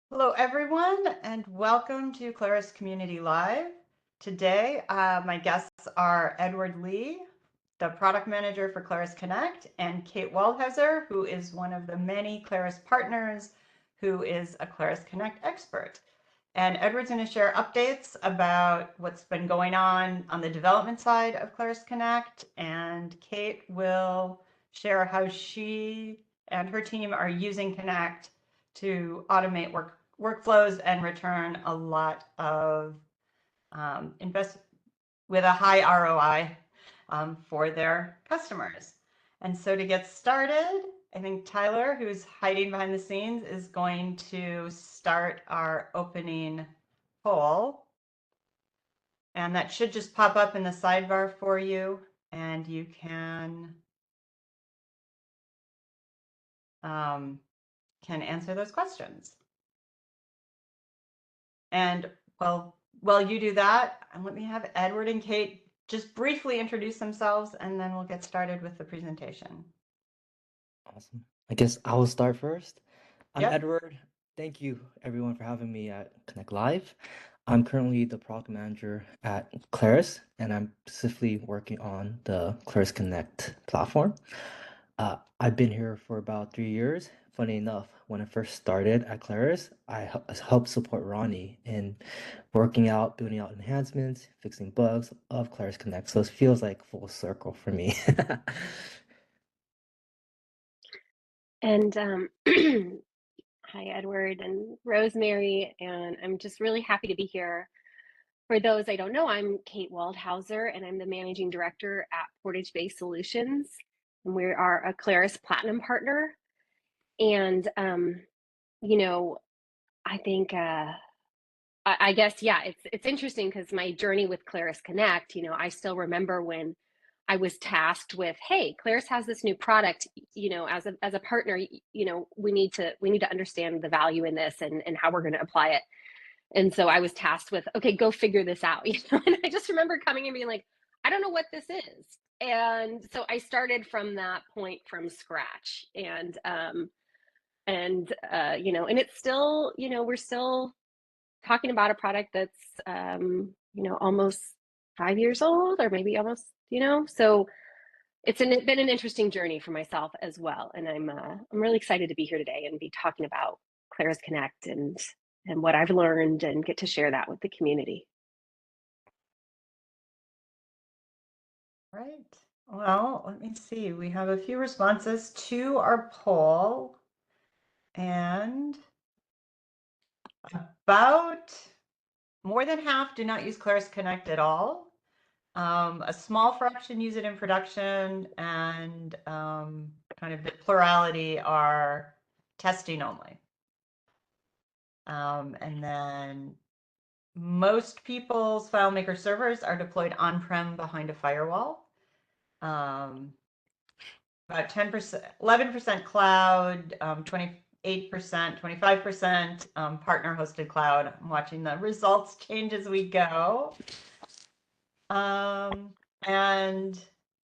Hello, everyone, and welcome to Claris Community Live. Today, my guests are Edward Lee, the product manager for Claris Connect, and Kate Waldhauser, who is one of the many Claris partners who is a Claris Connect expert. And Edward's going to share updates about what's been going on the development side of Claris Connect, and Kate will share how she and her team are using Connect to automate workflows and return a lot of invest with a high ROI for their customers. And so to get started, I think Tyler, who's hiding behind the scenes, is going to start our opening poll. And that should just pop up in the sidebar for you, and you can answer those questions. And while you do that, let me have Edward and Kate just briefly introduce themselves, and then we'll get started with the presentation. Awesome. I guess I will start first. I'm Yep. Edward. Thank you, everyone, for having me at Connect Live. I'm currently the product manager at Claris, and I'm specifically working on the Claris Connect platform. I've been here for about 3 years. Funny enough, when I first started at Claris, I helped support Ronnie in working out, building out enhancements, fixing bugs of Claris Connect. So it feels like full circle for me. And hi, Edward and Rosemary, and I'm just really happy to be here. For those I don't know, I'm Kate Waldhauser, and I'm the managing director at Portage Based Solutions, and we are a Claris Platinum partner. And I think I guess it's interesting because my journey with Claris Connect, I still remember when I was tasked with, hey, Claris has this new product, as a partner, we need to understand the value in this and how we're going to apply it. And so I was tasked with, okay, go figure this out. And I just remember coming and being like, I don't know what this is. And so I started from that point from scratch. And it's still, we're still talking about a product that's almost 5 years old, or maybe almost, so it's been an interesting journey for myself as well, and I'm really excited to be here today and be talking about Claris Connect and what I've learned and get to share that with the community. Right. Well, let me see. We have a few responses to our poll, and about more than half do not use Claris Connect at all. A small fraction use it in production, and kind of the plurality are testing only. And then most people's FileMaker servers are deployed on-prem behind a firewall. About 10%, 11% cloud, 28%, 25% partner-hosted cloud. I'm watching the results change as we go. And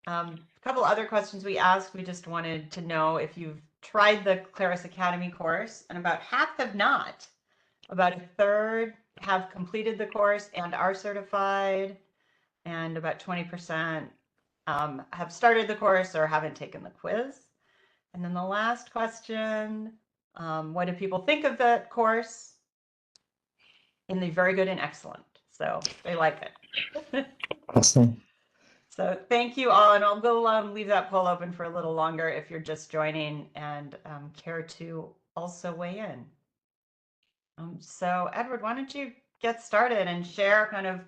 a couple other questions we asked. We just wanted to know if you've tried the Claris Academy course, and about half have not. About a third have completed the course and are certified, and about 20% have started the course or haven't taken the quiz. And then the last question, what do people think of the course? In the very good and excellent. So they like it. Awesome. So thank you all, and I'll leave that poll open for a little longer if you're just joining and care to also weigh in. So Edward, why don't you get started and share kind of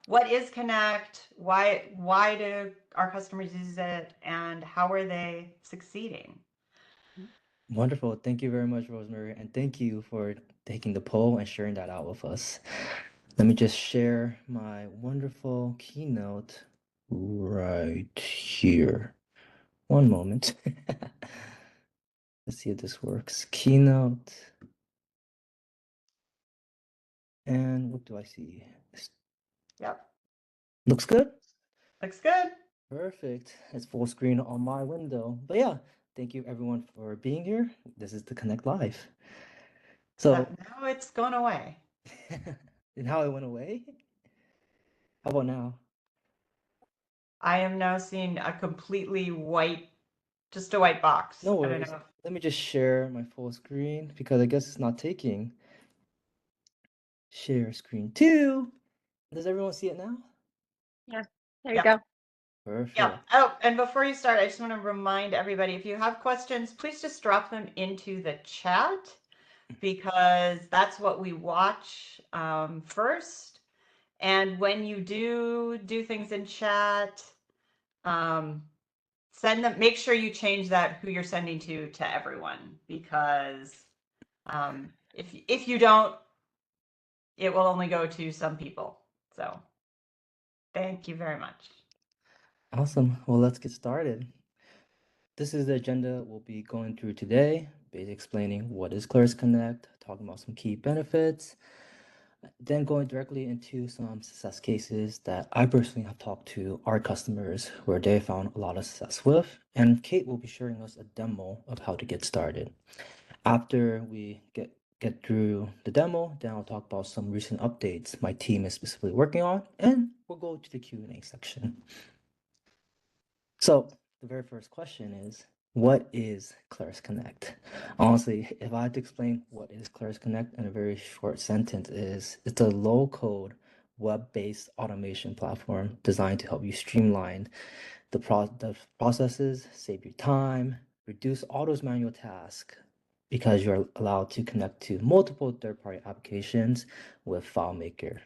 what is Connect, why do our customers use it, and how are they succeeding? Wonderful. Thank you very much, Rosemary. And thank you for taking the poll and sharing that out with us. Let me just share my wonderful keynote right here. One moment. Let's see if this works. Keynote. And what do I see? Yep. Looks good? Looks good. Perfect. It's full screen on my window. But yeah, thank you everyone for being here. This is the Connect Live. So, now it's gone away. and how it went away? How about now? I am now seeing a completely white, just a white box. No I don't worries. know. Let me just share my full screen because I guess it's not taking. Share screen 2. Does everyone see it now? Yeah, there you Yeah. go. Perfect. Yeah. Oh, and before you start, I just want to remind everybody, if you have questions, please just drop them into the chat because that's what we watch first. And when you do things in chat, send them. Make sure you change that who you're sending to everyone, because if you don't, it will only go to some people. So thank you very much. Awesome. Well, let's get started. This is the agenda we'll be going through today, basically explaining what is Claris Connect, talking about some key benefits, then going directly into some success cases that I personally have talked to our customers where they found a lot of success with, and Kate will be sharing us a demo of how to get started. After we get through the demo, then I'll talk about some recent updates my team is specifically working on, and we'll go to the Q&A section. So the very first question is, what is Claris Connect? Honestly, if I had to explain what is Claris Connect in a very short sentence, it's a low-code, web-based automation platform designed to help you streamline the processes, save you time, reduce all those manual tasks, because you're allowed to connect to multiple third-party applications with FileMaker.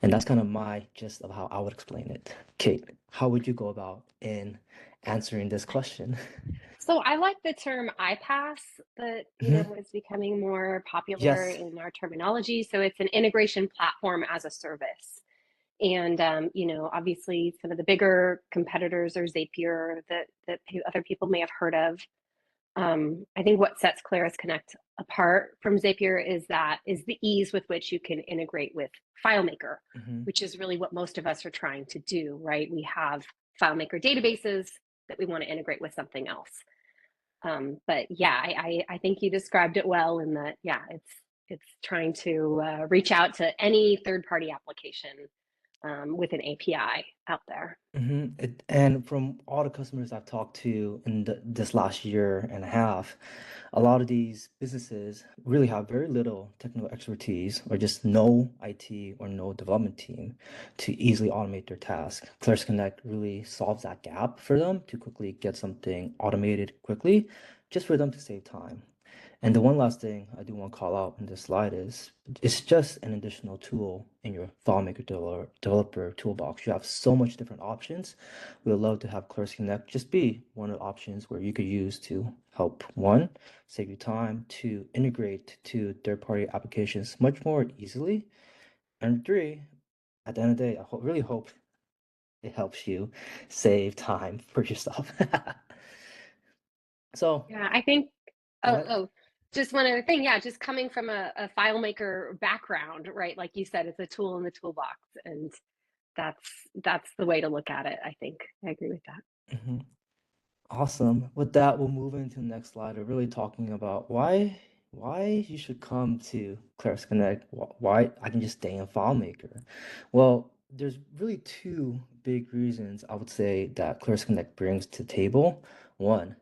And that's kind of my gist of how I would explain it. Kate, how would you go about in answering this question? So I like the term iPaaS that, is becoming more popular Yes. in our terminology. So it's an integration platform as a service. And obviously some of the bigger competitors are Zapier that other people may have heard of. I think what sets Claris Connect apart from Zapier is the ease with which you can integrate with FileMaker, which is really what most of us are trying to do, right? We have FileMaker databases that we want to integrate with something else. But yeah, I think you described it well in that, yeah, it's trying to reach out to any third-party application with an API out there. And from all the customers I've talked to in this last year and a half, a lot of these businesses really have very little technical expertise or just no IT or no development team to easily automate their tasks. Claris Connect really solves that gap for them to quickly get something automated quickly, just for them to save time. And the one last thing I do want to call out in this slide is it's just an additional tool in your FileMaker developer toolbox. You have so much different options. We would love to have Claris Connect just be one of the options where you could use to help, one, save you time, two, integrate to third-party applications much more easily, and three, at the end of the day, I really hope it helps you save time for yourself. So, Yeah, I think, go ahead. just one other thing. Yeah, just coming from a FileMaker background, right? Like you said, it's a tool in the toolbox, and that's the way to look at it. I think I agree with that. Awesome. With that, we'll move into the next slide. We're really talking about why you should come to Claris Connect. Why I can just stay in FileMaker. Well, there's really two big reasons I would say that Claris Connect brings to the table. One,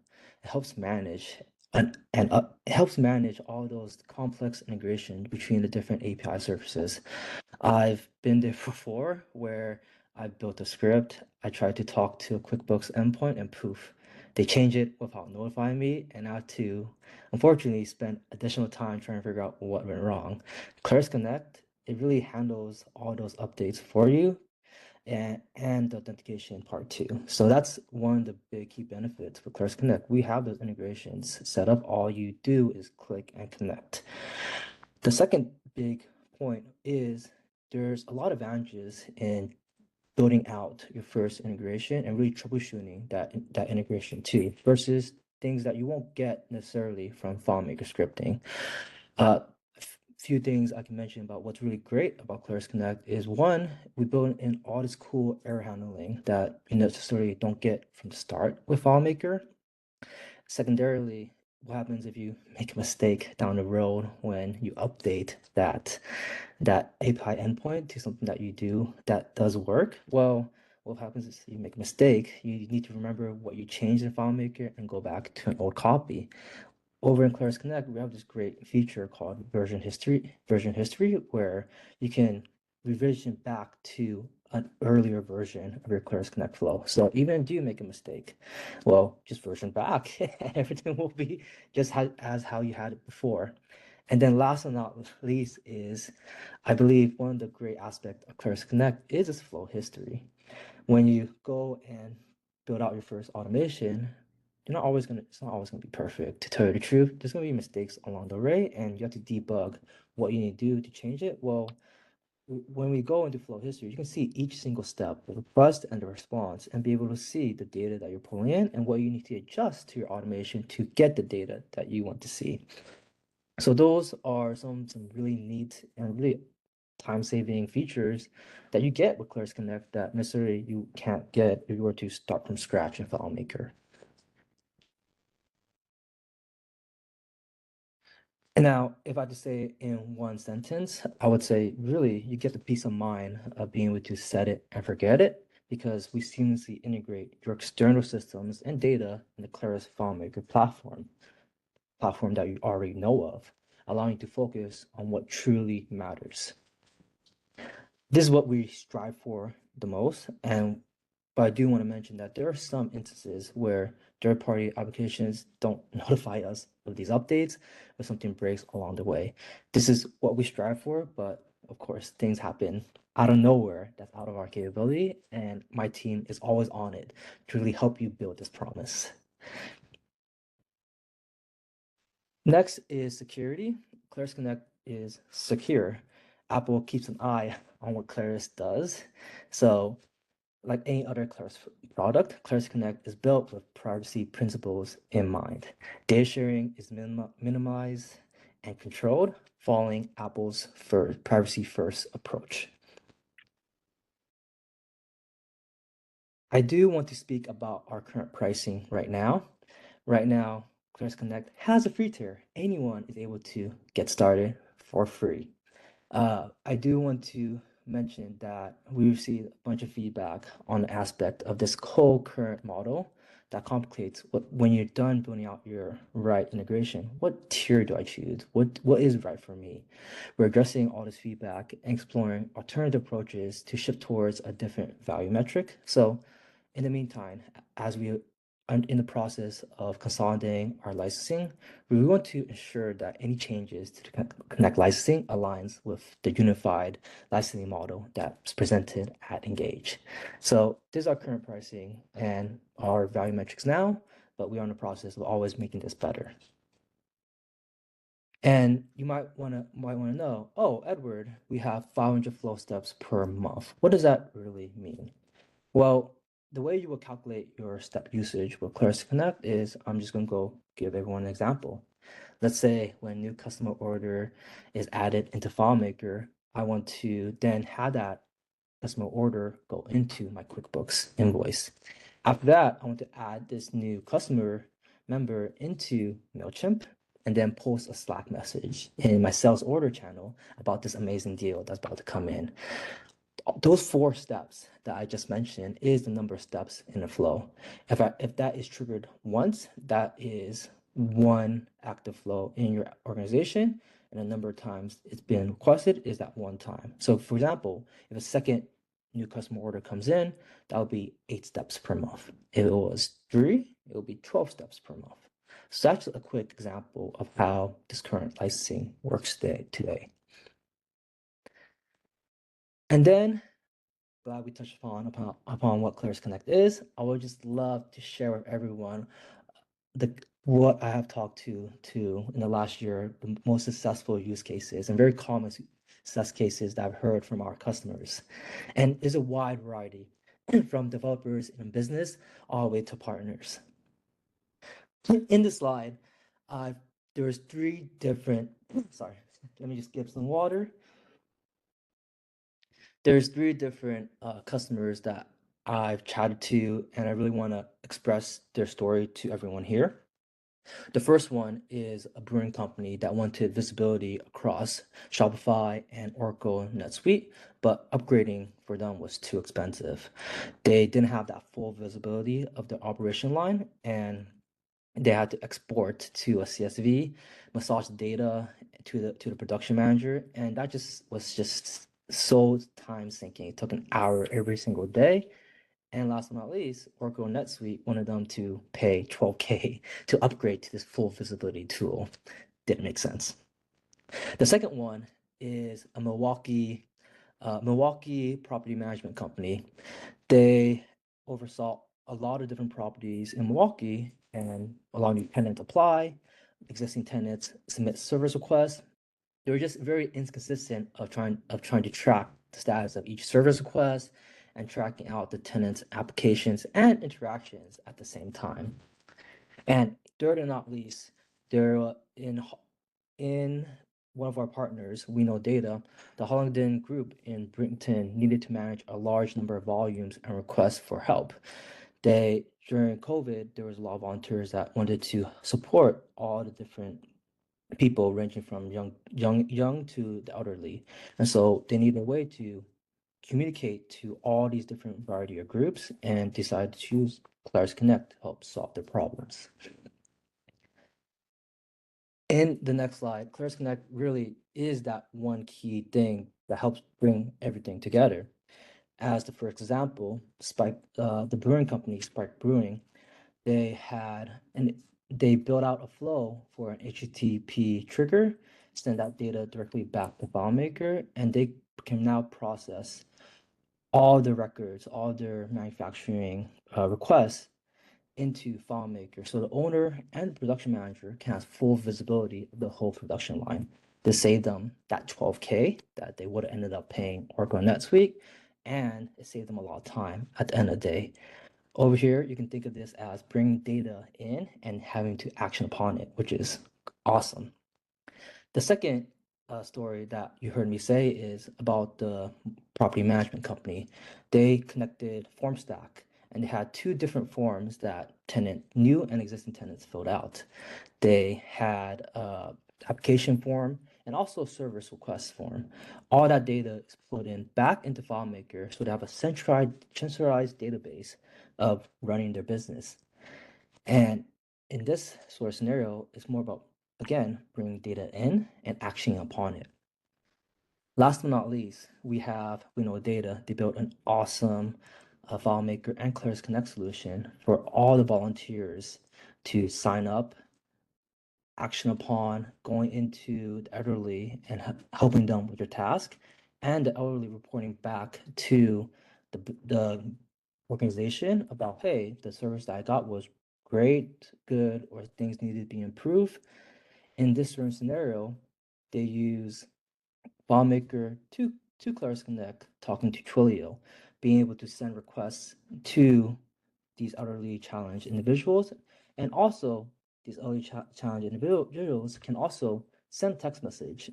it helps manage it helps manage all those complex integration between the different API services. I've been there before where I built a script. I tried to talk to a QuickBooks endpoint and poof, they changed it without notifying me. And I had to, unfortunately, spend additional time trying to figure out what went wrong. Claris Connect, it really handles all those updates for you and the authentication part too. So that's one of the big key benefits for Claris Connect. We have those integrations set up. All you do is click and connect. The second big point is there's a lot of advantages in building out your first integration and really troubleshooting that integration too, versus things that you won't get necessarily from FileMaker scripting. Few things I can mention about what's really great about Claris Connect is one, we build in all this cool error handling that you necessarily don't get from the start with FileMaker. Secondarily, what happens if you make a mistake down the road when you update that API endpoint to something that you do that does work? Well, what happens is you make a mistake, you need to remember what you changed in FileMaker and go back to an old copy. Over in Claris Connect, we have this great feature called version history, where you can revision back to an earlier version of your Claris Connect flow. So even if you make a mistake, well, just version back and everything will be just as how you had it before. And then last but not least is, I believe one of the great aspects of Claris Connect is its flow history. When you go and build out your first automation, it's not always gonna be perfect. To tell you the truth, there's gonna be mistakes along the way, and you have to debug what you need to do to change it. Well, when we go into flow history, you can see each single step, the request and the response, and be able to see the data that you're pulling in and what you need to adjust to your automation to get the data that you want to see. So those are some really neat and really time-saving features that you get with Claris Connect that necessarily you can't get if you were to start from scratch in FileMaker. And now, if I had to say in one sentence, I would say really you get the peace of mind of being able to set it and forget it, because we seamlessly integrate your external systems and data in the Claris FileMaker platform that you already know of, allowing you to focus on what truly matters. This is what we strive for the most, but I do want to mention that there are some instances where third-party applications don't notify us of these updates if something breaks along the way. This is what we strive for, but of course, things happen out of nowhere that's out of our capability, and my team is always on it to really help you build this promise. Next is security. Claris Connect is secure. Apple keeps an eye on what Claris does. So like any other Claris product, Claris Connect is built with privacy principles in mind. Data sharing is minimized and controlled, following Apple's privacy-first approach. I do want to speak about our current pricing right now. Right now, Claris Connect has a free tier. Anyone is able to get started for free. I do want to mention that we received a bunch of feedback on the aspect of this whole current model that complicates when you're done building out your right integration. What tier do I choose? What is right for me? We're addressing all this feedback and exploring alternative approaches to shift towards a different value metric. So in the meantime, as we are in the process of consolidating our licensing, we want to ensure that any changes to the Connect licensing aligns with the unified licensing model that's presented at Engage. So this is our current pricing and our value metrics now, but we are in the process of always making this better. And you might want to know, oh, Edward, we have 500 flow steps per month. What does that really mean? Well, the way you will calculate your step usage with Claris Connect is, I'm just going to go give everyone an example. Let's say when a new customer order is added into FileMaker, I want to then have that customer order go into my QuickBooks invoice. After that, I want to add this new customer member into MailChimp and then post a Slack message in my sales order channel about this amazing deal that's about to come in. Those 4 steps that I just mentioned is the number of steps in the flow. If that is triggered once, that is one active flow in your organization, and the number of times it's been requested is that one time. So for example, if a second new customer order comes in, that will be 8 steps per month. If it was 3, it will be 12 steps per month. So that's a quick example of how this current licensing works today. And then, glad we touched upon what Claris Connect is. I would just love to share with everyone what I have talked to in the last year, the most successful use cases and very common success cases that I've heard from our customers. And there's a wide variety from developers in business all the way to partners. In this slide, there's 3 different, sorry, let me just get some water. There's 3 different customers that I've chatted to, and I really want to express their story to everyone here. The first one is a brewing company that wanted visibility across Shopify and Oracle NetSuite, but upgrading for them was too expensive. They didn't have that full visibility of the operation line, and they had to export to a CSV, massage data to the production manager, and that was just so time sinking. It took an hour every single day. And last but not least, Oracle NetSuite wanted them to pay $12K to upgrade to this full visibility tool. Didn't make sense. The second one is a Milwaukee property management company. They oversaw a lot of different properties in Milwaukee and allowing new tenants apply, existing tenants submit service requests. They were just very inconsistent of trying to track the status of each service request and tracking out the tenants' applications and interactions at the same time. And third and not least, there in one of our partners, We Know Data, the Hollingdon Group in Brinton needed to manage a large number of volumes and requests for help. During COVID, there was a lot of volunteers that wanted to support all the different people ranging from young to the elderly. And so they needed a way to communicate to all these different variety of groups and decided to choose Claris Connect to help solve their problems. In the next slide, Claris Connect really is that one key thing that helps bring everything together. As the first example, the brewing company, Spike Brewing, they built out a flow for an HTTP trigger, send that data directly back to FileMaker, and they can now process all the records, all their manufacturing requests into FileMaker. So the owner and the production manager can have full visibility of the whole production line to save them that $12K that they would have ended up paying Oracle NetSuite, and it saved them a lot of time at the end of the day. Over here, you can think of this as bringing data in and having to action upon it, which is awesome. The second story that you heard me say is about the property management company. They connected FormStack, and they had two different forms that new and existing tenants filled out. They had application form and also service request form. All that data is put in back into FileMaker, so they have a centralized database of running their business. And in this sort of scenario, it's more about, again, bringing data in and actioning upon it. Last but not least, we know Data. They built an awesome FileMaker and Claris Connect solution for all the volunteers to sign up, action upon, going into the elderly and helping them with their task, and the elderly reporting back to the organization about, hey, the service that I got was great, good, or things needed to be improved. In this certain scenario, they use FileMaker to Claris Connect, talking to Twilio, being able to send requests to these elderly challenged individuals, and also these elderly challenged individuals can also send text message,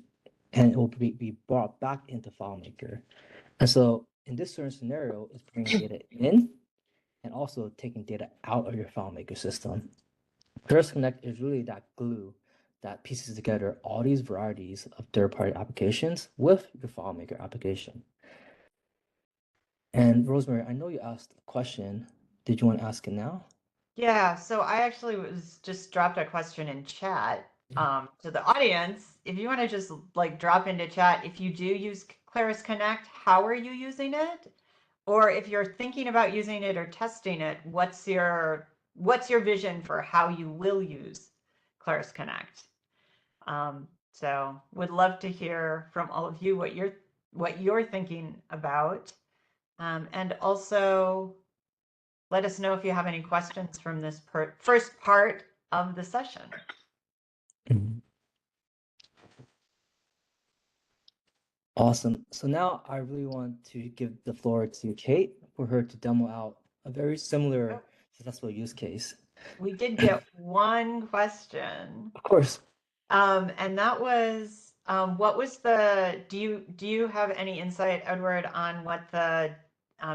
and it will be brought back into FileMaker. And so in this certain scenario, it's bringing data in and also taking data out of your FileMaker system. Claris Connect is really that glue that pieces together all these varieties of third-party applications with your FileMaker application. And Rosemary, I know you asked a question. Did you want to ask it now? Yeah, so I actually just dropped a question in chat to the audience. If you want to just like drop into chat, if you do use Claris Connect, how are you using it? Or if you're thinking about using it or testing it, what's your vision for how you will use Claris Connect? So would love to hear from all of you what you're thinking about, and also let us know if you have any questions from this first part of the session. Awesome. So now I really want to give the floor to Kate for her to demo out a very similar successful use case. We did get one question. Of course. And that was, what was do you have any insight, Edward, on what the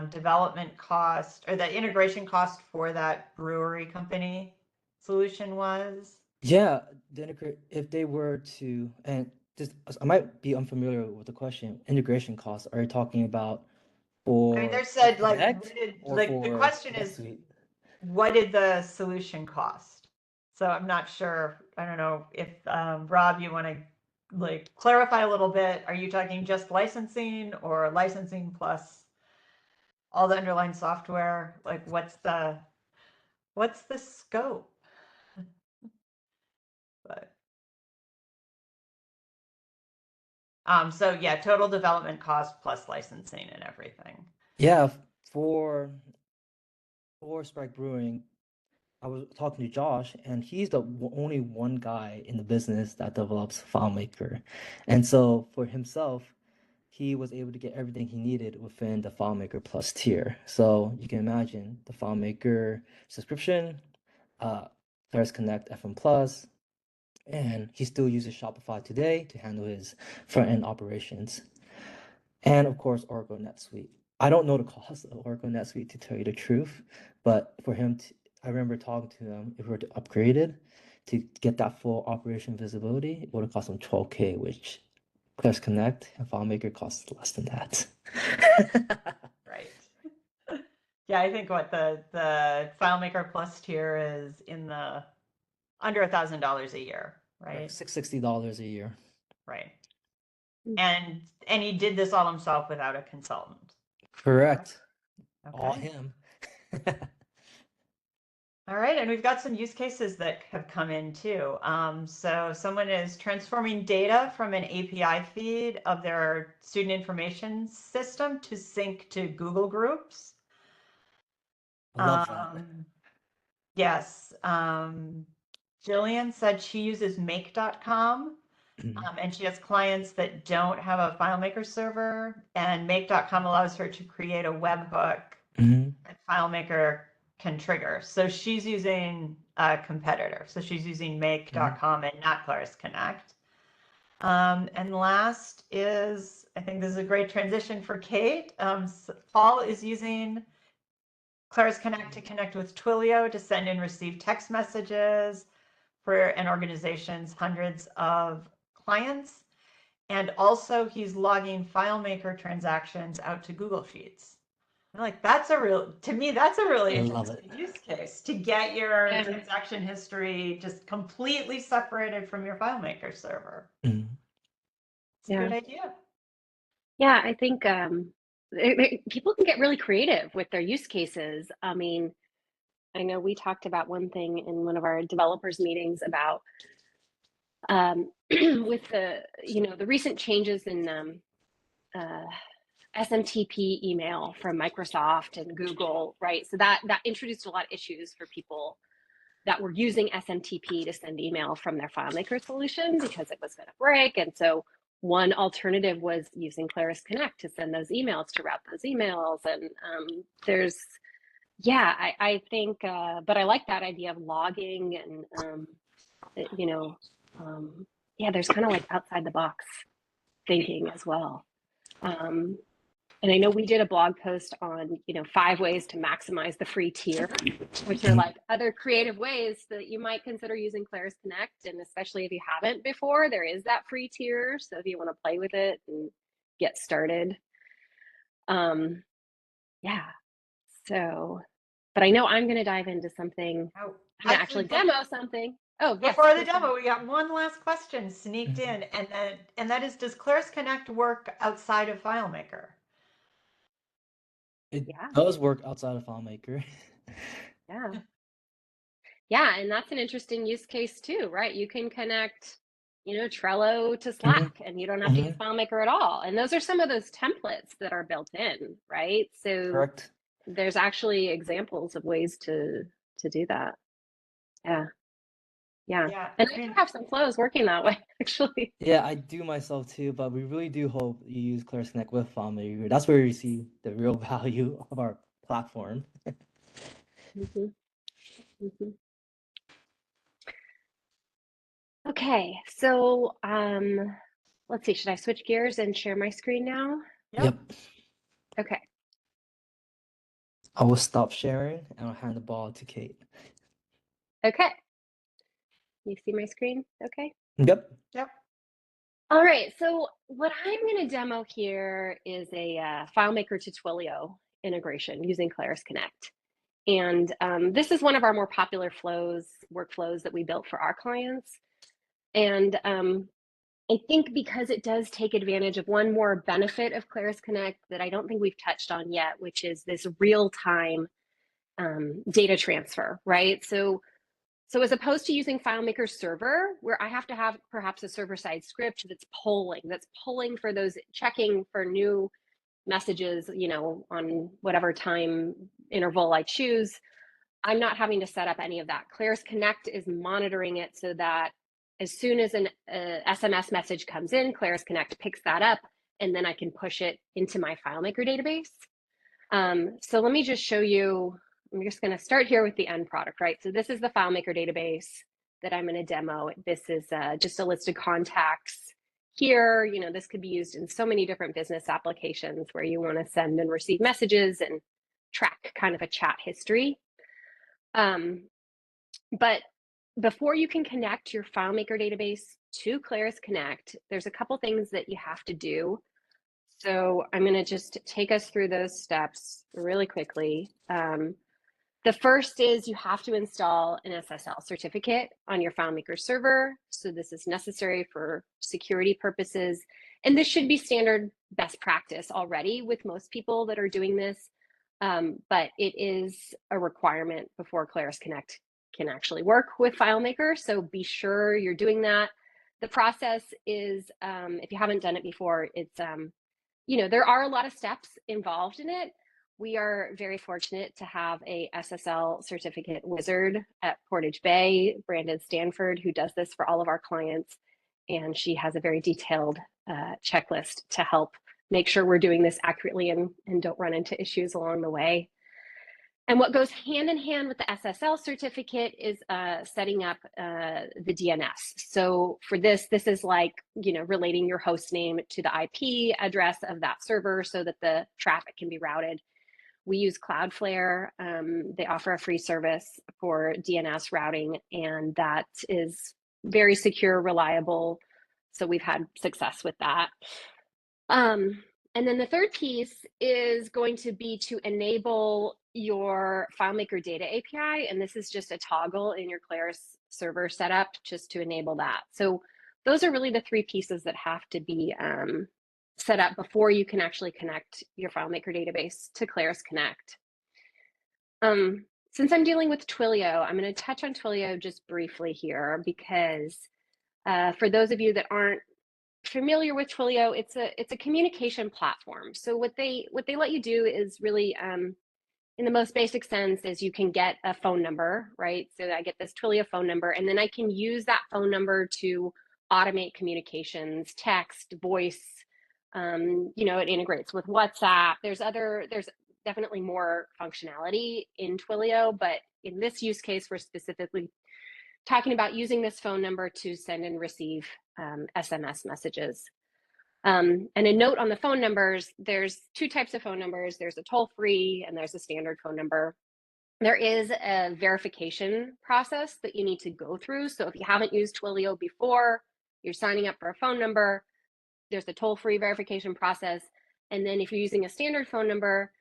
development cost or the integration cost for that brewery company solution was? Yeah, the integrate if they were to, and just I might be unfamiliar with the question. Integration costs. Are you talking about I mean, for there's Claris said like, what Connect did, or like, the for question is, NetSuite? what did the solution cost? So I'm not sure. I don't know if Rob, you want to like clarify a little bit. Are you talking just licensing or licensing plus all the underlying software? Like, what's the scope? But so yeah, total development cost plus licensing and everything. Yeah, for Strike Brewing, I was talking to Josh, and he's the only one guy in the business that develops FileMaker. And so for himself, he was able to get everything he needed within the FileMaker Plus tier. So you can imagine the FileMaker subscription, Claris Connect FM Plus, and he still uses Shopify today to handle his front-end operations. And of course, Oracle NetSuite. I don't know the cost of Oracle NetSuite to tell you the truth, but for him, I remember talking to him, if we were to upgrade it to get that full operation visibility, it would have cost him 12K, which Claris Connect and FileMaker costs less than that. Right. Yeah, I think what the FileMaker Plus tier is in the under $1,000 a year, right? $660 a year. Right. And he did this all himself without a consultant. Correct. All Okay. him. All right, and we've got some use cases that have come in too. So someone is transforming data from an API feed of their student information system to sync to Google Groups. I love that. Yes. Jillian said she uses make.com, and she has clients that don't have a FileMaker server, and make.com allows her to create a webhook that FileMaker can trigger. So she's using a competitor. So she's using make.com and not Claris Connect. And last is, I think this is a great transition for Kate. Paul is using Claris Connect to connect with Twilio to send and receive text messages for an organization's hundreds of clients. And also he's logging FileMaker transactions out to Google Sheets. I'm like, to me, that's a really I love interesting it. use case to get your Yeah. transaction history just completely separated from your FileMaker server. Mhm. It's a good idea. Yeah, I think people can get really creative with their use cases. I mean, I know we talked about one thing in one of our developers meetings about with the recent changes in SMTP email from Microsoft and Google, right? So that introduced a lot of issues for people that were using SMTP to send email from their FileMaker solution because it was going to break. And so one alternative was using Claris Connect to send those emails, to route those emails. And I think, but I like that idea of logging and, there's kind of like outside the box thinking as well. And I know we did a blog post on, 5 ways to maximize the free tier, which are like other creative ways that you might consider using Claris Connect. And especially if you haven't before, there is that free tier. So if you want to play with it and get started. So, but I know I'm going to dive into something, Oh, I'm going to actually demo something. Oh, yes. Before the demo, we got one last question sneaked in, and that is, does Claris Connect work outside of FileMaker? It does work outside of FileMaker. Yeah, and that's an interesting use case too, right? You can connect, Trello to Slack, and you don't have to use FileMaker at all. And those are some of those templates that are built in, right? So Correct. there's actually examples of ways to do that. Yeah. And I do have some flows working that way, actually. Yeah, I do myself too, but we really do hope you use Claris Connect with FileMaker. That's where you see the real value of our platform. Okay, so let's see, should I switch gears and share my screen now? Yep. Okay. I will stop sharing and I'll hand the ball to Kate. Okay. You see my screen? Okay. Yep. Yep. All right, so what I'm going to demo here is a FileMaker to Twilio integration using Claris Connect. And this is one of our more popular workflows that we built for our clients. And I think because it does take advantage of one more benefit of Claris Connect that I don't think we've touched on yet, which is this real-time data transfer, right? So as opposed to using FileMaker server, where I have to have perhaps a server-side script that's pulling for those, checking for new messages, on whatever time interval I choose, I'm not having to set up any of that. Claris Connect is monitoring it so that as soon as an SMS message comes in, Claris Connect picks that up, and then I can push it into my FileMaker database. So let me just show you. I'm just going to start here with the end product, right? So this is the FileMaker database that I'm going to demo. This is just a list of contacts here. This could be used in so many different business applications where you want to send and receive messages and track kind of a chat history. But before you can connect your FileMaker database to Claris Connect, there's a couple things that you have to do. So I'm going to just take us through those steps really quickly. The first is you have to install an SSL certificate on your FileMaker server. So this is necessary for security purposes. And this should be standard best practice already with most people that are doing this. But it is a requirement before Claris Connect can actually work with FileMaker. So be sure you're doing that. The process is, if you haven't done it before, it's, there are a lot of steps involved in it. We are very fortunate to have a SSL certificate wizard at Portage Bay, Brandon Stanford, who does this for all of our clients. And she has a very detailed checklist to help make sure we're doing this accurately and don't run into issues along the way. And what goes hand in hand with the SSL certificate is setting up the DNS. So for this is like, relating your host name to the IP address of that server so that the traffic can be routed. We use Cloudflare. They offer a free service for DNS routing, and that is very secure, reliable. So we've had success with that. And then the third piece is going to be to enable your FileMaker data API. And this is just a toggle in your Claris server setup just to enable that. So those are really the three pieces that have to be set up before you can actually connect your FileMaker database to Claris Connect. Since I'm dealing with Twilio, I'm going to touch on Twilio just briefly here because for those of you that aren't familiar with Twilio, it's a communication platform. So what they let you do is really, in the most basic sense, is you can get a phone number, right? So I get this Twilio phone number, and then I can use that phone number to automate communications, text, voice. It integrates with WhatsApp. There's definitely more functionality in Twilio, but in this use case, we're specifically talking about using this phone number to send and receive SMS messages. And a note on the phone numbers, there's two types of phone numbers. There's a toll-free and there's a standard phone number. There is a verification process that you need to go through. So if you haven't used Twilio before, you're signing up for a phone number, there's the toll-free verification process. And then if you're using a standard phone number,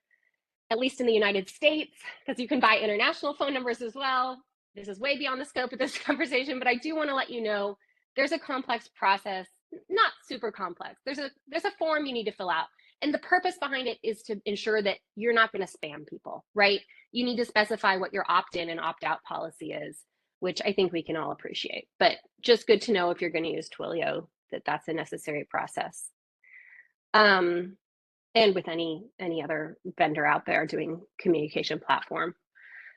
at least in the United States, because you can buy international phone numbers as well. This is way beyond the scope of this conversation, but I do want to let you know there's a complex process, not super complex. There's a form you need to fill out. And the purpose behind it is to ensure that you're not going to spam people, right? You need to specify what your opt-in and opt-out policy is, which I think we can all appreciate. But just good to know if you're going to use Twilio that that's a necessary process. And with any other vendor out there doing communication platform.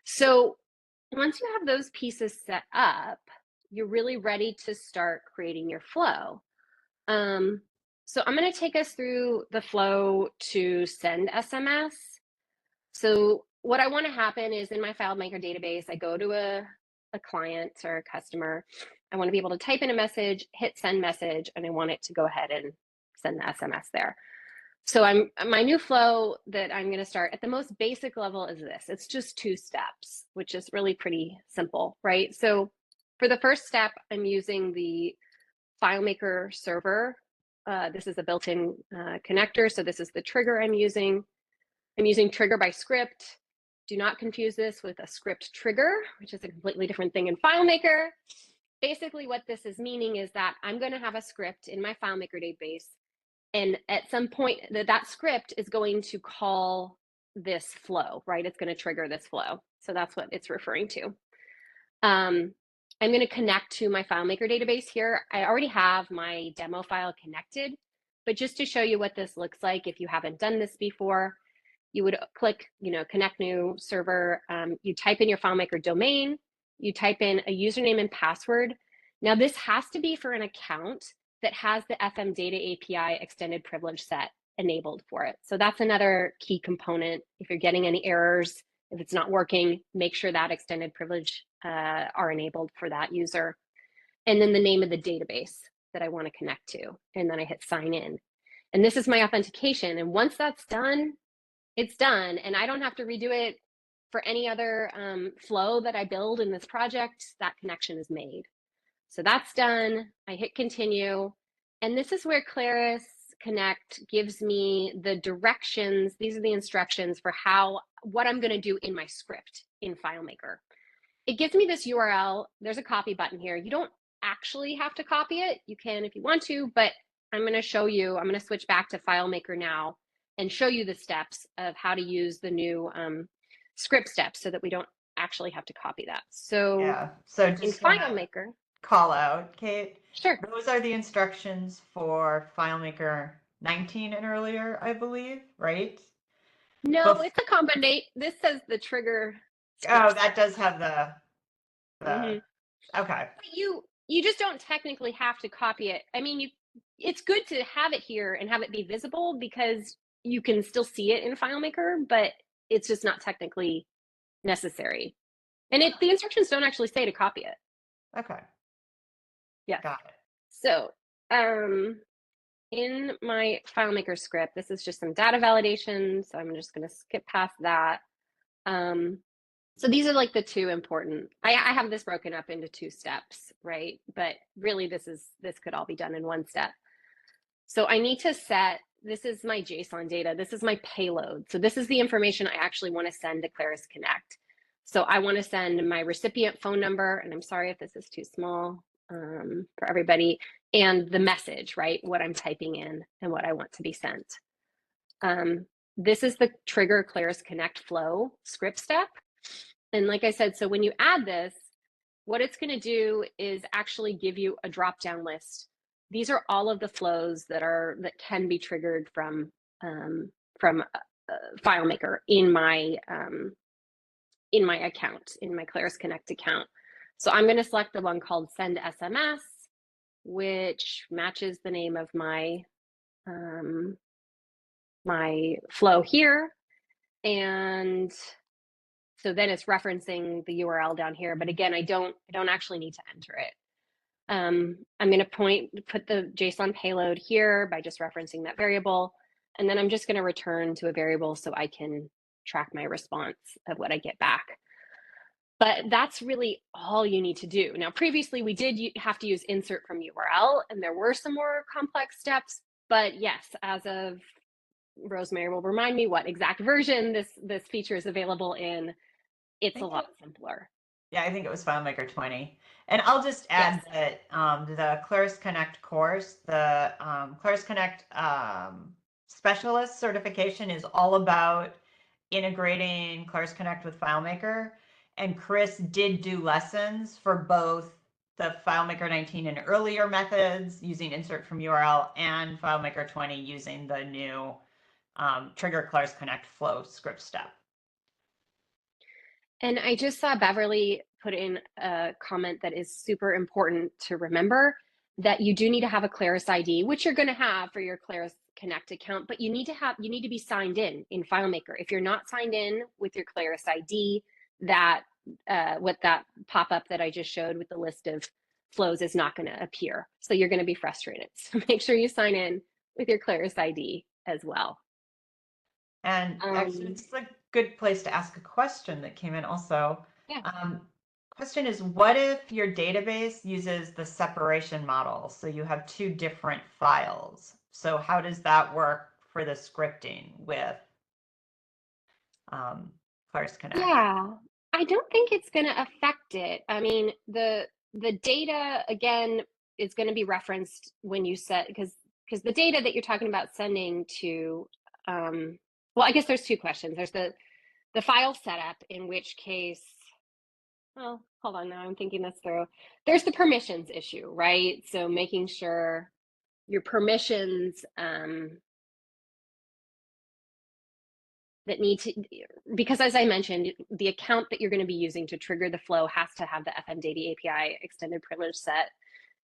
So once you have those pieces set up, you're really ready to start creating your flow. So I'm going to take us through the flow to send SMS. So what I want to happen is in my FileMaker database, I go to a client or a customer. I want to be able to type in a message, hit send message, and I want it to go ahead and send the SMS there. So my new flow that I'm going to start at the most basic level is this. It's just 2 steps, which is really pretty simple, right? So For the first step, I'm using the FileMaker server. This is a built-in connector, so this is the trigger I'm using. I'm using trigger by script. Do not confuse this with a script trigger, which is a completely different thing in FileMaker. Basically, what this is meaning is that I'm going to have a script in my FileMaker database, and at some point that script is going to call this flow, right? It's going to trigger this flow. So that's what it's referring to. I'm going to connect to my FileMaker database here. I already have my demo file connected, but just to show you what this looks like, if you haven't done this before, you would click, connect new server. You type in your FileMaker domain, you type in a username and password. Now this has to be for an account that has the FM Data API extended privilege set enabled for it. So that's another key component. If you're getting any errors, if it's not working, make sure that extended privilege are enabled for that user. And then the name of the database that I want to connect to. And then I hit sign in. And this is my authentication. And once that's done, it's done. And I don't have to redo it for any other flow that I build in this project. That connection is made. So that's done. I hit continue. And this is where Claris Connect gives me the directions. These are the instructions for what I'm going to do in my script in FileMaker. It gives me this URL. There's a copy button here. You don't actually have to copy it. You can if you want to, but I'm going to show you. I'm going to switch back to FileMaker now and show you the steps of how to use the new script steps so that we don't actually have to copy that. So Yeah. So in just FileMaker, call out, Kate. sure. Those are the instructions for FileMaker 19 and earlier, I believe, right? No, it's a combination. This says the trigger. Oh, that does have the okay. But you just don't technically have to copy it. I mean, it's good to have it here and have it be visible because you can still see it in FileMaker, but it's just not technically necessary. And the instructions don't actually say to copy it. Okay. Yeah. Got it. So in my FileMaker script, this is just some data validation. So I'm just going to skip past that. So these are like the two important, I have this broken up into 2 steps, right? But really this could all be done in 1 step. So I need to set, this is my JSON data. This is my payload. So this is the information I actually want to send to Claris Connect. So I want to send my recipient phone number, and I'm sorry if this is too small for everybody, and the message, right? What I'm typing in and what I want to be sent. This is the trigger Claris Connect flow script step. And like I said, so when you add this, what it's going to do is actually give you a drop-down list. These are all of the flows that can be triggered from FileMaker in my account, in my Claris Connect account. So I'm going to select the one called Send SMS, which matches the name of my my flow here, and so then it's referencing the URL down here. But again, I don't actually need to enter it. I'm going to put the JSON payload here by just referencing that variable. And then I'm just going to return to a variable so I can track my response of what I get back. But that's really all you need to do. Now, previously, we did have to use insert from URL, and there were some more complex steps. But yes, as of Rosemary will remind me what exact version this feature is available in, it's a lot simpler. Yeah, I think it was FileMaker 20. And I'll just add that the Claris Connect course, the Claris Connect specialist certification is all about integrating Claris Connect with FileMaker. And Chris did do lessons for both the FileMaker 19 and earlier methods using insert from URL and FileMaker 20 using the new trigger Claris Connect flow script step. And I just saw Beverly put in a comment that is super important to remember, that you do need to have a Claris ID, which you're going to have for your Claris Connect account, but you need to be signed in FileMaker. If you're not signed in with your Claris ID, that what that pop-up that I just showed with the list of flows is not going to appear. So you're going to be frustrated. So make sure you sign in with your Claris ID as well. And actually, it's a good place to ask a question that came in also. Yeah. question is, what if your database uses the separation model? So you have two different files. So how does that work for the scripting with Claris Connect? Yeah, I don't think it's going to affect it. I mean, the data again is going to be referenced when you set, because the data that you're talking about sending to, well, I guess there's two questions. There's the file setup, in which case, well, hold on, now I'm thinking this through. There's the permissions issue, right? So making sure your permissions that need to, because as I mentioned, the account that you're going to be using to trigger the flow has to have the FM Data API extended privilege set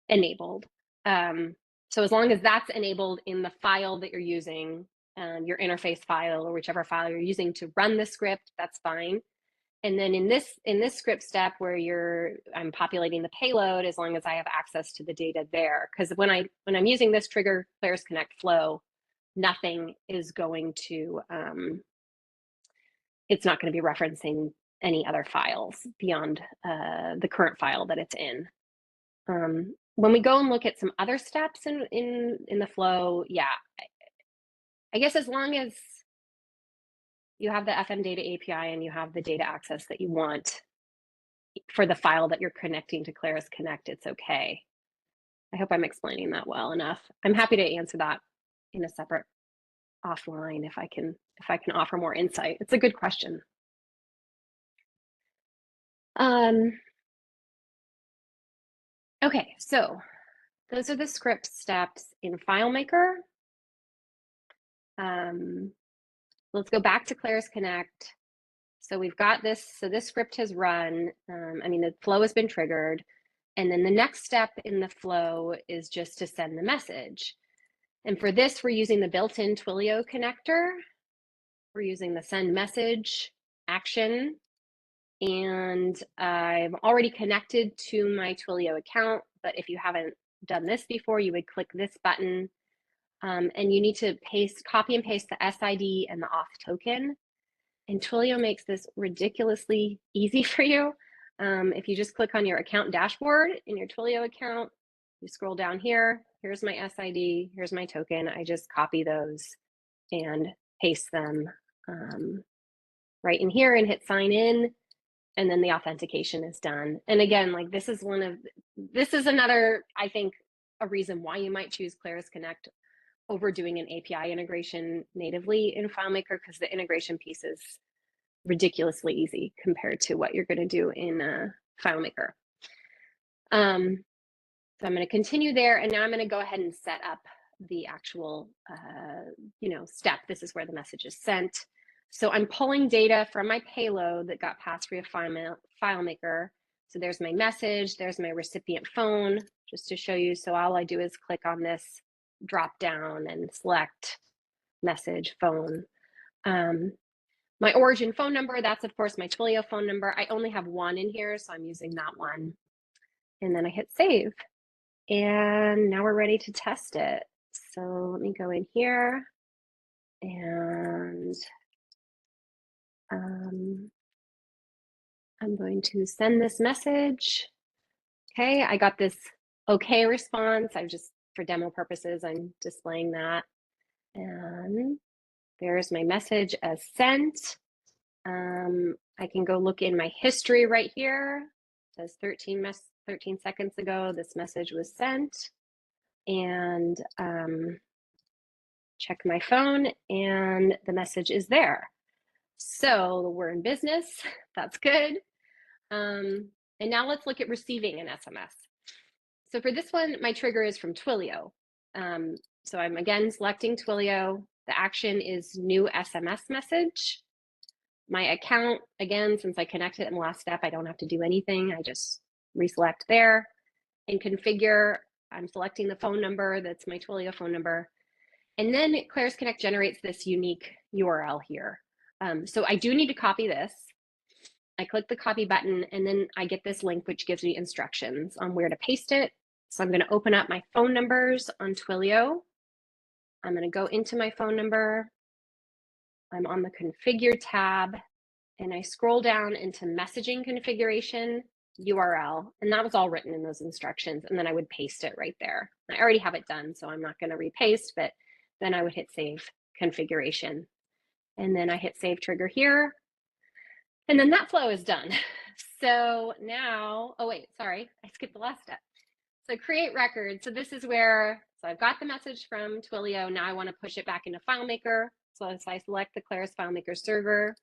enabled. So as long as that's enabled in the file that you're using, your interface file or whichever file you're using to run the script, that's fine. And then in this script step where I'm populating the payload, as long as I have access to the data there, because when I'm using this trigger Claris Connect flow, nothing is going to it's not going to be referencing any other files beyond the current file that it's in. When we go and look at some other steps in the flow, yeah, I guess as long as you have the FM Data API and you have the data access that you want for the file that you're connecting to Claris Connect, it's okay. I hope I'm explaining that well enough. I'm happy to answer that in a separate offline if I can offer more insight. It's a good question. Okay, so those are the script steps in FileMaker. Let's go back to Claris Connect. So we've got this, so this script has run. I mean, the flow has been triggered. And then the next step in the flow is just to send the message. And for this, we're using the built-in Twilio connector. We're using the send message action. And I'm already connected to my Twilio account, but if you haven't done this before, you would click this button and you need to copy and paste the SID and the auth token. And Twilio makes this ridiculously easy for you. If you just click on your account dashboard in your Twilio account, you scroll down here, here's my SID, here's my token. I just copy those and paste them right in here and hit sign in. And then the authentication is done. And again, like this is another, I think, a reason why you might choose Claris Connect over doing an API integration natively in FileMaker, because the integration piece is ridiculously easy compared to what you're going to do in FileMaker. So I'm going to continue there, and now I'm going to go ahead and set up the actual, step. This is where the message is sent. So I'm pulling data from my payload that got passed via FileMaker. So there's my message, there's my recipient phone, just to show you. So all I do is click on this drop down and select message phone. My origin phone number, that's of course my Twilio phone number. I only have one in here, so I'm using that one. And then I hit save. And now we're ready to test it. So let me go in here and I'm going to send this message. Okay, I got this okay response. For demo purposes, I'm displaying that. And there's my message as sent. I can go look in my history right here. It says 13 seconds ago, this message was sent. And check my phone and the message is there. So we're in business, that's good. And now let's look at receiving an SMS. So for this one, my trigger is from Twilio. So I'm again selecting Twilio. The action is new SMS message. My account, again, since I connected in the last step, I don't have to do anything. I just reselect there and configure. I'm selecting the phone number, that's my Twilio phone number. And then Claris Connect generates this unique URL here. So I do need to copy this. I click the copy button and then I get this link which gives me instructions on where to paste it. So I'm going to open up my phone numbers on Twilio. I'm going to go into my phone number. I'm on the configure tab and I scroll down into messaging configuration URL, and that was all written in those instructions. And then I would paste it right there. I already have it done, so I'm not going to repaste, but then I would hit save configuration. And then I hit save trigger here. And then that flow is done. So now, oh wait, sorry, I skipped the last step. So create record. So this is where, so I've got the message from Twilio. Now I want to push it back into FileMaker. So as I select the Claris FileMaker server,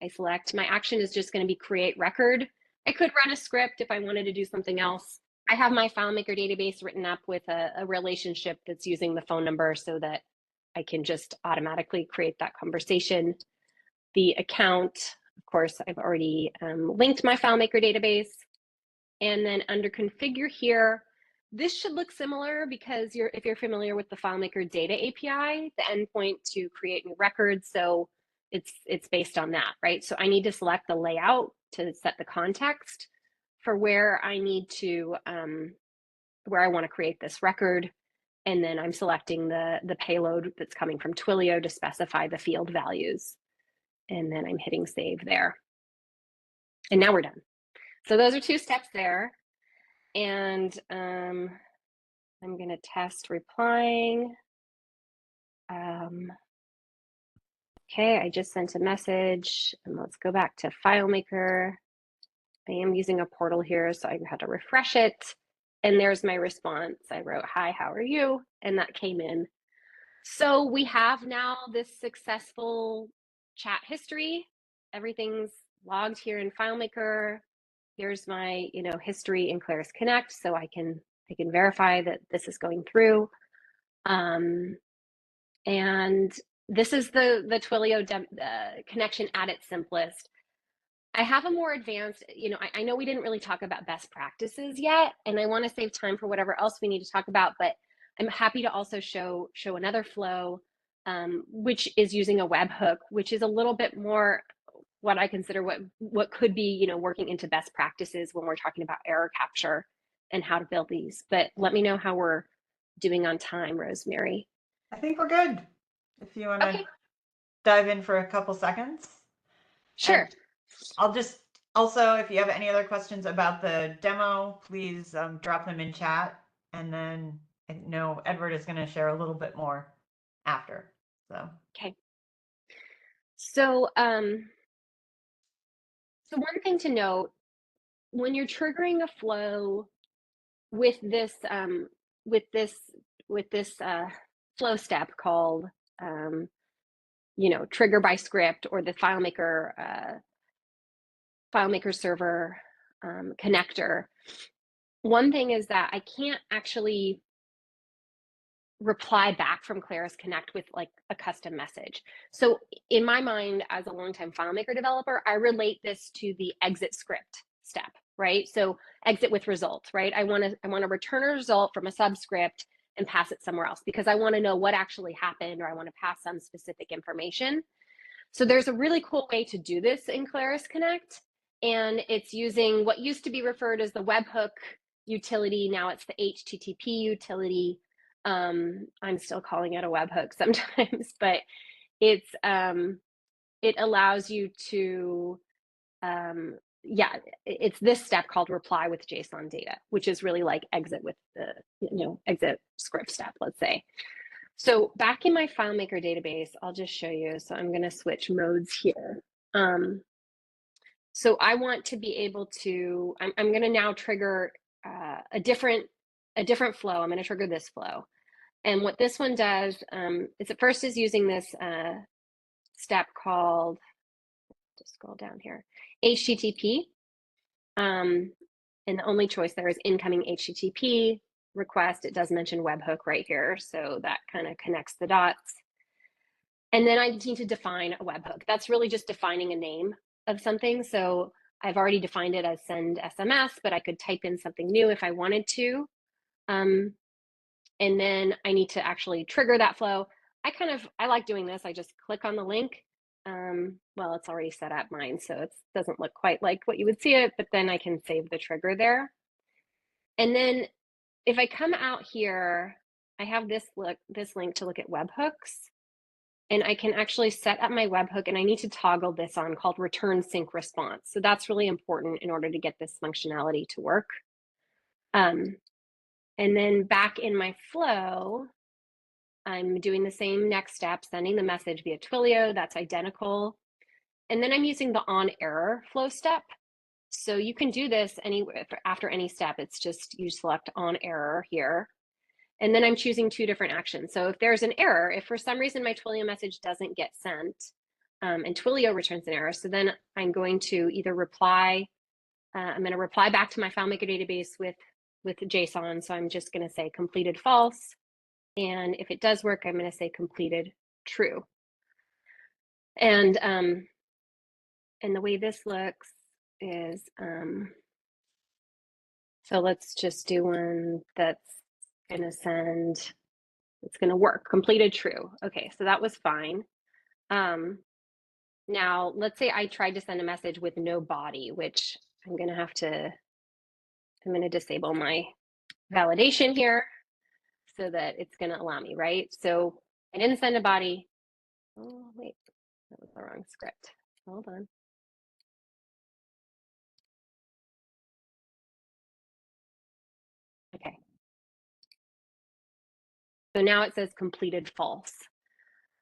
I select, my action is just going to be create record. I could run a script if I wanted to do something else. I have my FileMaker database written up with a relationship that's using the phone number so that I can just automatically create that conversation. The account, of course, I've already linked my FileMaker database. And then under configure here, this should look similar because if you're familiar with the FileMaker data API, the endpoint to create new records. So it's based on that, right? So I need to select the layout to set the context for where I need to, where I want to create this record. And then I'm selecting the payload that's coming from Twilio to specify the field values. And then I'm hitting save there. And now we're done. So those are 2 steps there. And I'm going to test replying. Okay, I just sent a message, and let's go back to FileMaker. I am using a portal here, so I had to refresh it. And there's my response. I wrote, hi, how are you? And that came in. So we have now this successful chat history. Everything's logged here in FileMaker. Here's my, history in Claris Connect, so I can verify that this is going through. And this is the Twilio connection at its simplest. I have a more advanced, I know we didn't really talk about best practices yet, and I want to save time for whatever else we need to talk about, but I'm happy to also show another flow, which is using a webhook, which is a little bit more what I consider what could be, working into best practices when we're talking about error capture and how to build these. But let me know how we're doing on time, Rosemary. I think we're good. If you want to dive in for a couple seconds. Sure. And I'll just also, if you have any other questions about the demo, please drop them in chat. And then I know Edward is going to share a little bit more after. So okay. So so one thing to note, when you're triggering a flow with this flow step called trigger by script, or the FileMaker server connector, one thing is that I can't actually reply back from Claris Connect with like a custom message. So in my mind, as a longtime FileMaker developer, I relate this to the exit script step, right? So exit with results, right? I want to return a result from a subscript and pass it somewhere else because I want to know what actually happened, or I want to pass some specific information. So there's a really cool way to do this in Claris Connect, and it's using what used to be referred as the webhook utility. Now it's the HTTP utility. I'm still calling it a webhook sometimes, but it allows you to, it's this step called reply with JSON data, which is really like exit with the, exit script step, let's say. So back in my FileMaker database, I'll just show you. So I'm going to switch modes here. So I want to be able to, I'm going to now trigger a different flow. I'm going to trigger this flow. And what this one does is at first is using this step called, just scroll down here, HTTP. And the only choice there is incoming HTTP request. It does mention webhook right here, so that kind of connects the dots. And then I need to define a webhook. That's really just defining a name of something. So I've already defined it as send SMS, but I could type in something new if I wanted to. And then I need to actually trigger that flow. I like doing this. I just click on the link. Well, it's already set up mine, so it doesn't look quite like what you would see it, but then I can save the trigger there. And then if I come out here, I have this link to look at webhooks. and I can actually set up my webhook, and I need to toggle this on called return sync response. So that's really important in order to get this functionality to work. And then back in my flow, I'm doing the same next step, sending the message via Twilio. That's identical. And then I'm using the on error flow step. So you can do this after any step. It's just you select on error here. And then I'm choosing 2 different actions. So if there's an error, if for some reason my Twilio message doesn't get sent, and Twilio returns an error, so then I'm going to either reply, I'm going to reply back to my FileMaker database with JSON. So I'm just going to say completed false. And if it does work, I'm going to say completed true. And the way this looks is, so let's just do one that's going to send, it's going to work, completed true. Okay, so that was fine. Now, let's say I tried to send a message with no body, which I'm going to disable my validation here so that it's going to allow me, right? So I didn't send a body. Oh, wait, that was the wrong script. Hold on. Okay. So now it says completed false.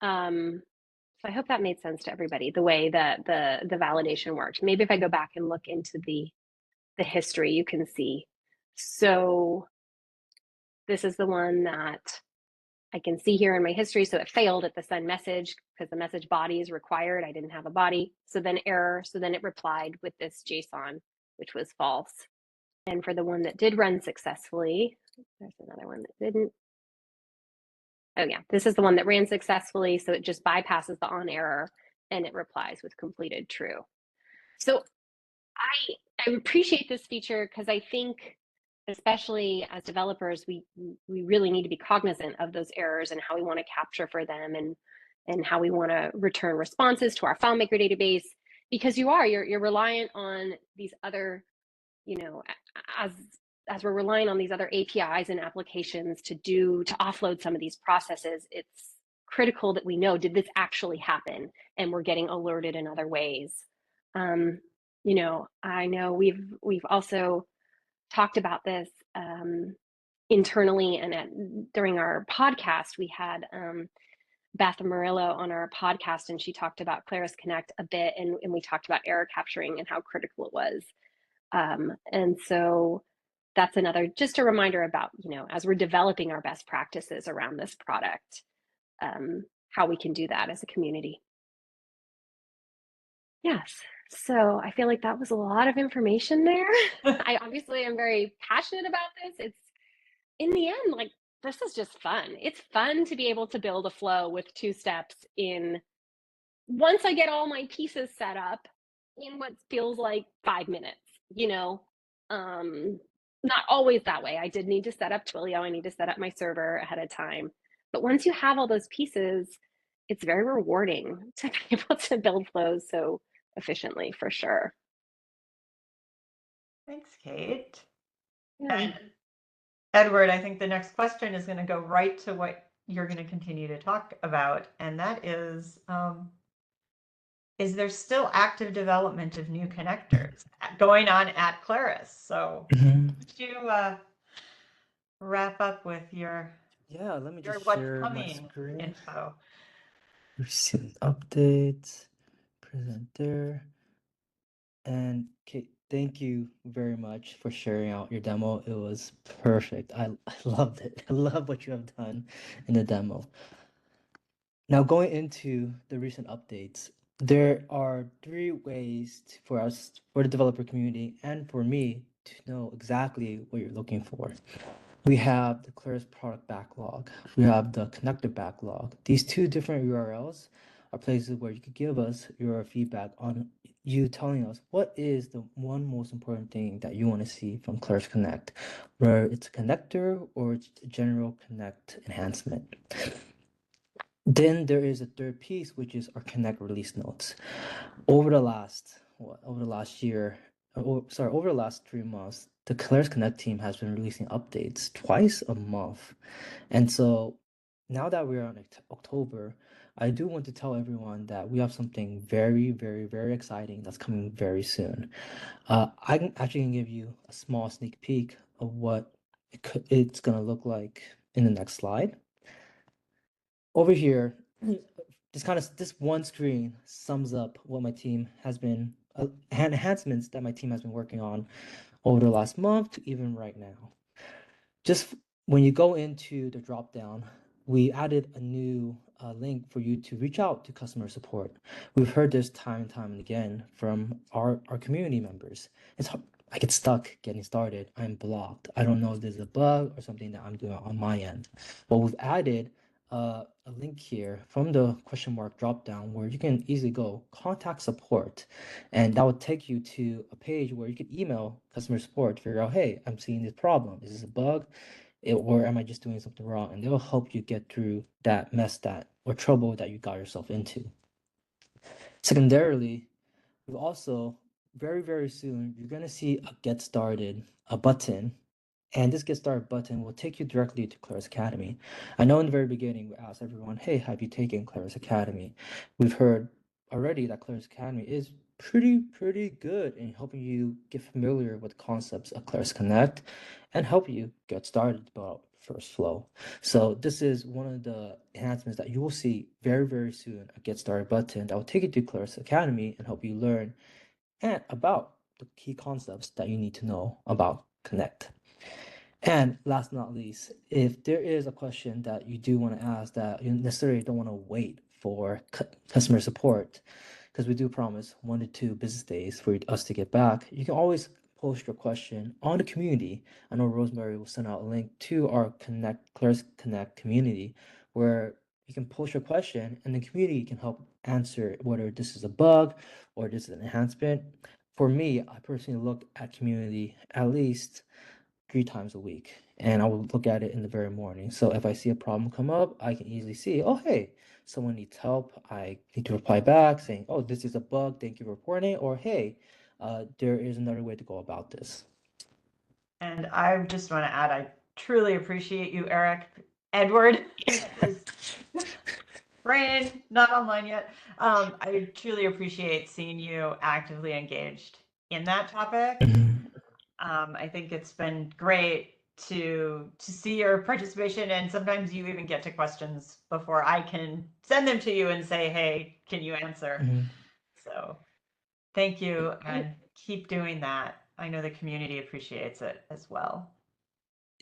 So I hope that made sense to everybody, the way that the validation worked. Maybe if I go back and look into the history, you can see. So this is the one that I can see here in my history. So it failed at the send message because the message body is required. I didn't have a body. So then error. So then it replied with this JSON, which was false. And for the one that did run successfully, there's another one that didn't. Oh yeah, this is the one that ran successfully. So it just bypasses the on error and it replies with completed true. So I appreciate this feature because I think, especially as developers, we really need to be cognizant of those errors and how we want to capture for them and how we want to return responses to our FileMaker database, because you're reliant on these other, as we're relying on these other APIs and applications to offload some of these processes, it's critical that we know, did this actually happen? And we're getting alerted in other ways. I know we've also talked about this internally, and during our podcast, we had Beth Murillo on our podcast, and she talked about Claris Connect a bit, and we talked about error capturing and how critical it was. And so that's just a reminder about, as we're developing our best practices around this product, how we can do that as a community. Yes. So I feel like that was a lot of information there. I obviously am very passionate about this. It's, in the end, like, this is just fun. It's fun to be able to build a flow with 2 steps once I get all my pieces set up in what feels like 5 minutes, not always that way. I did need to set up Twilio. I need to set up my server ahead of time. But once you have all those pieces, it's very rewarding to be able to build flows so efficiently, for sure. Thanks, Kate. Yeah. And Edward, I think the next question is going to go right to what you're going to continue to talk about, and that is there still active development of new connectors going on at Claris? So would you wrap up with your let me just what's share my coming screen. info? Recent updates, presenter, and Kate, thank you very much for sharing out your demo. It was perfect. I loved it. I love what you have done in the demo. Now, going into the recent updates, there are 3 ways for the developer community, and for me to know exactly what you're looking for. We have the Claris product backlog. We have the connector backlog. These 2 different URLs are places where you could give us your feedback on you telling us what is the one most important thing that you want to see from Claris Connect, whether it's a connector or it's a general Connect enhancement. Then there is a 3rd piece, which is our Connect release notes. Over the last 3 months, the Claris Connect team has been releasing updates twice a month. And so now that we're on October, I do want to tell everyone that we have something very, very, very exciting that's coming very soon. I can actually give you a small sneak peek of what it's gonna look like in the next slide. Over here, this one screen sums up what my team has been enhancements that my team has been working on over the last month to even right now. Just when you go into the drop down, we added a new link for you to reach out to customer support. We've heard this time and time and again from our community members. I get stuck getting started. I'm blocked. I don't know if there's a bug or something that I'm doing on my end. But we've added a link here from the question mark drop down where you can easily go contact support, and that will take you to a page where you can email customer support to figure out, hey, I'm seeing this problem. Is this a bug? Or am I just doing something wrong? And they will help you get through that mess or trouble that you got yourself into. Secondarily, we also very, very soon, you're going to see a get started, a button. And this get started button will take you directly to Claris Academy. I know in the very beginning, we asked everyone, hey, have you taken Claris Academy? We've heard already that Claris Academy is pretty good in helping you get familiar with concepts of Claris Connect and help you get started about first flow. So this is one of the enhancements that you will see very, very soon, a get started button that will take you to Claris Academy and help you learn and about the key concepts that you need to know about Connect. And last but not least, if there is a question that you do want to ask that you necessarily don't want to wait for customer support, because we do promise 1 to 2 business days for us to get back, you can always post your question on the community. I know Rosemary will send out a link to our Claris Connect community where you can post your question and the community can help answer whether this is a bug or this is an enhancement. For me, I personally look at community at least 3 times a week, and I will look at it in the very morning. So if I see a problem come up, I can easily see, oh, hey, someone needs help. I need to reply back saying, oh, this is a bug. Thank you for reporting it. Or, hey, there is another way to go about this. And I just want to add, I truly appreciate you, Eric. Edward is brain not online yet. I truly appreciate seeing you actively engaged in that topic. I think it's been great to see your participation, and sometimes you even get to questions before I can send them to you and say, hey, can you answer? So thank you, and keep doing that. I know the community appreciates it as well.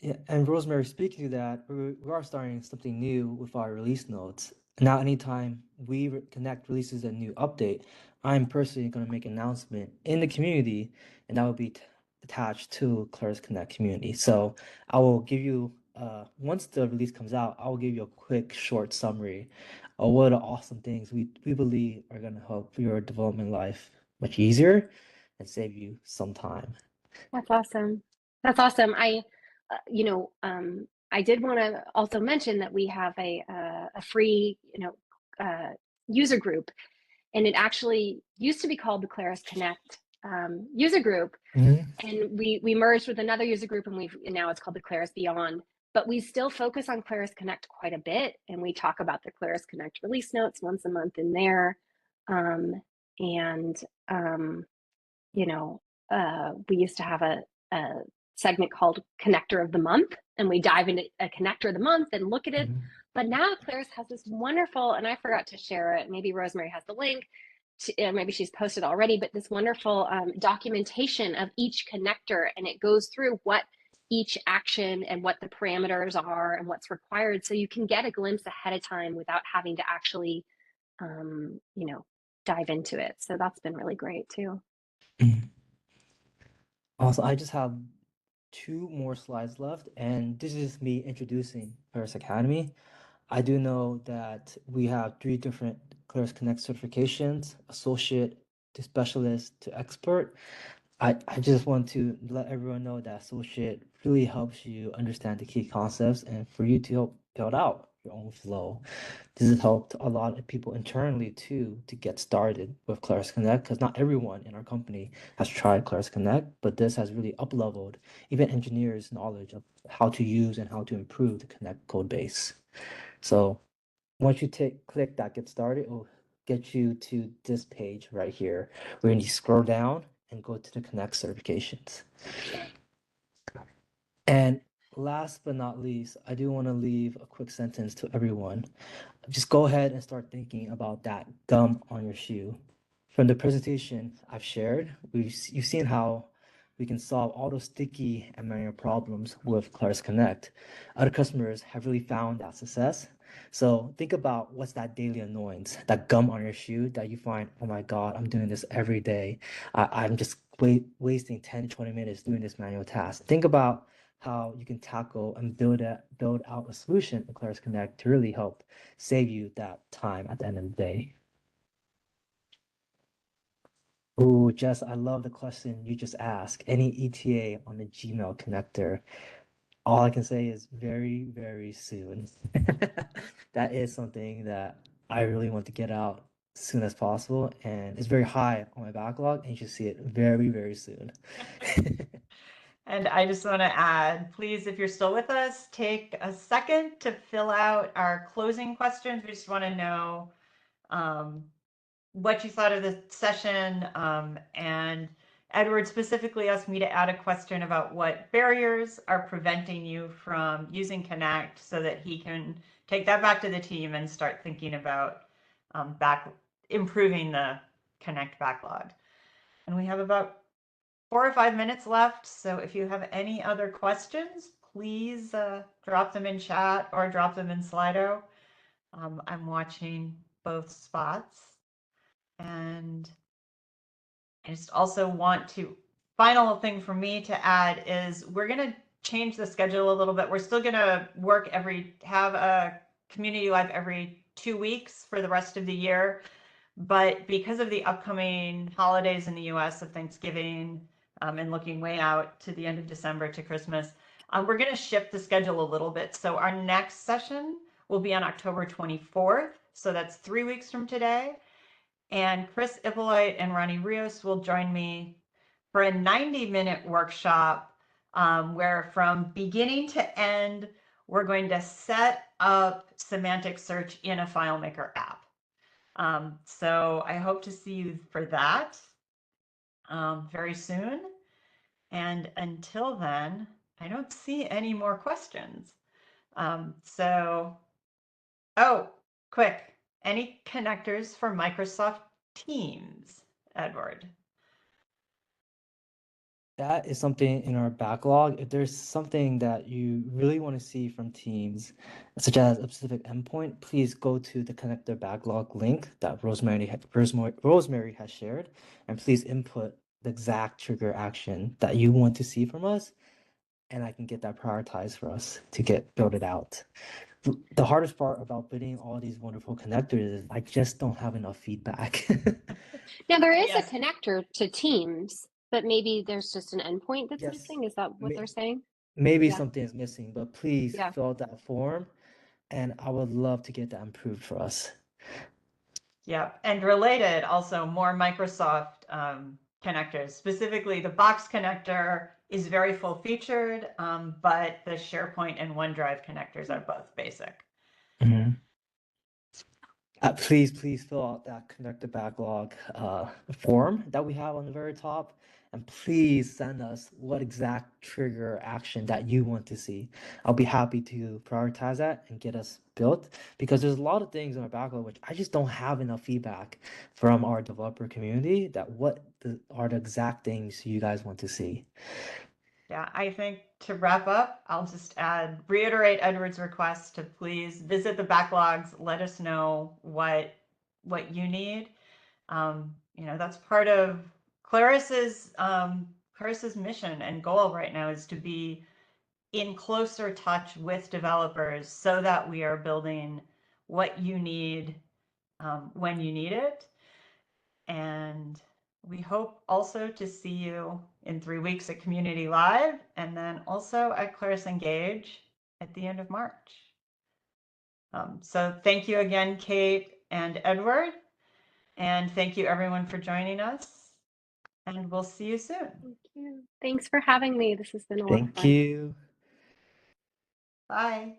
Yeah, and Rosemary, speaking of that, we are starting something new with our release notes. Now, anytime Connect releases a new update, I'm personally going to make an announcement in the community, and that will be attached to Claris Connect community. So I will give you, once the release comes out, I will give you a quick, short summary of what are awesome things we believe are going to help your development life much easier and save you some time. That's awesome. That's awesome. I did want to also mention that we have a free, user group, and it actually used to be called the Claris Connect user group, and we merged with another user group, and now it's called the Claris Beyond. But we still focus on Claris Connect quite a bit, and we talk about the Claris Connect release notes once a month in there, we used to have a segment called Connector of the Month, and we dive into a Connector of the Month and look at it. But now Claris has this wonderful, and I forgot to share it, maybe Rosemary has the link, maybe she's posted already, but this wonderful documentation of each connector, and it goes through what each action and what the parameters are and what's required, so you can get a glimpse ahead of time without having to actually dive into it. So that's been really great too. Also, I just have 2 more slides left, and this is me introducing Claris Academy. I do know that we have 3 different Claris Connect certifications, associate to specialist to expert. I just want to let everyone know that associate really helps you understand the key concepts and for you to help build out your own flow. This has helped a lot of people internally too to get started with Claris Connect, because not everyone in our company has tried Claris Connect, but this has really up-leveled even engineers' knowledge of how to use and how to improve the Connect code base. So once you click that get started, it will get you to this page right here where you scroll down and go to the Connect certifications. And last but not least, I do want to leave a quick sentence to everyone. Just go ahead and start thinking about that gum on your shoe. From the presentation I've shared, you've seen how we can solve all those sticky and manual problems with Claris Connect. Other customers have really found that success. So think about what's that daily annoyance, that gum on your shoe that you find, oh my God, I'm doing this every day. I'm just wasting 10, 20 minutes doing this manual task. Think about how you can tackle and build out a solution in Claris Connect to really help save you that time at the end of the day. Oh, Jess, I love the question you just asked. Any ETA on the Gmail connector? All I can say is very, very soon. That is something that I really want to get out as soon as possible, and it's very high on my backlog, and you should see it very, very soon. And I just want to add, please, if you're still with us, take a second to fill out our closing questions. We just want to know what you thought of the session. And Edward specifically asked me to add a question about what barriers are preventing you from using Connect so that he can take that back to the team and start thinking about improving the Connect backlog. And we have about 4 or 5 minutes left. So if you have any other questions, please drop them in chat or drop them in Slido. I'm watching both spots. And I just also want to, final thing for me to add is we're going to change the schedule a little bit. We're still going to have a community live every 2 weeks for the rest of the year. But because of the upcoming holidays in the US of Thanksgiving and looking way out to the end of December to Christmas, we're going to shift the schedule a little bit. So our next session will be on October 24th. So that's 3 weeks from today. And Chris Ippolite and Ronnie Rios will join me for a 90-minute workshop where from beginning to end, we're going to set up semantic search in a FileMaker app. So I hope to see you for that very soon. And until then, I don't see any more questions. Oh, quick, any connectors for Microsoft Teams, Edward? That is something in our backlog. If there's something that you really want to see from Teams, such as a specific endpoint, please go to the connector backlog link that Rosemary has shared, and please input the exact trigger action that you want to see from us, and I can get that prioritized for us to build it out. The hardest part about building all these wonderful connectors is I just don't have enough feedback. Now there is Yes. a connector to Teams, but maybe there's just an endpoint that's Yes. missing. Is that what they're saying? Maybe Yeah. something is missing, but please Yeah. fill out that form, and I would love to get that improved for us. Yeah, and related also more Microsoft connectors. Specifically, the Box connector is very full featured, but the SharePoint and OneDrive connectors are both basic. Please fill out that connector backlog form that we have on the very top, and please send us what exact trigger action that you want to see. I'll be happy to prioritize that and get us built, because there's a lot of things in our backlog which I just don't have enough feedback from our developer community that are the exact things you guys want to see. Yeah, I think to wrap up, I'll just reiterate Edward's request to please visit the backlogs, let us know what you need. That's part of Claris's mission and goal right now is to be in closer touch with developers so that we are building what you need when you need it. And we hope also to see you in 3 weeks at Community Live and then also at Claris Engage at the end of March. So thank you again, Kate and Edward. And thank you everyone for joining us. And we'll see you soon. Thank you. Thanks for having me. This has been a lot of fun. Thank you. Bye.